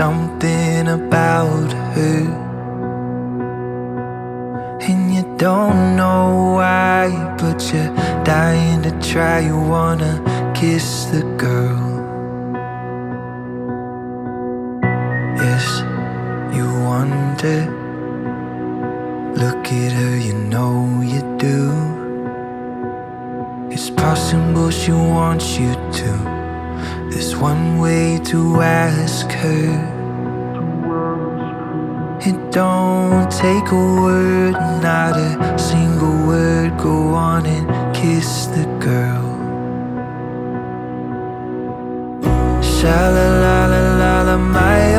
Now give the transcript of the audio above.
something about her, and you don't know why, but you're dying to try. You wanna kiss the girl. Yes, you wonder. Look at her, you know you do. It's possible she wants you to. There's one way to ask her. It don't take a word, not a single word. Go on and kiss the girl. Sha la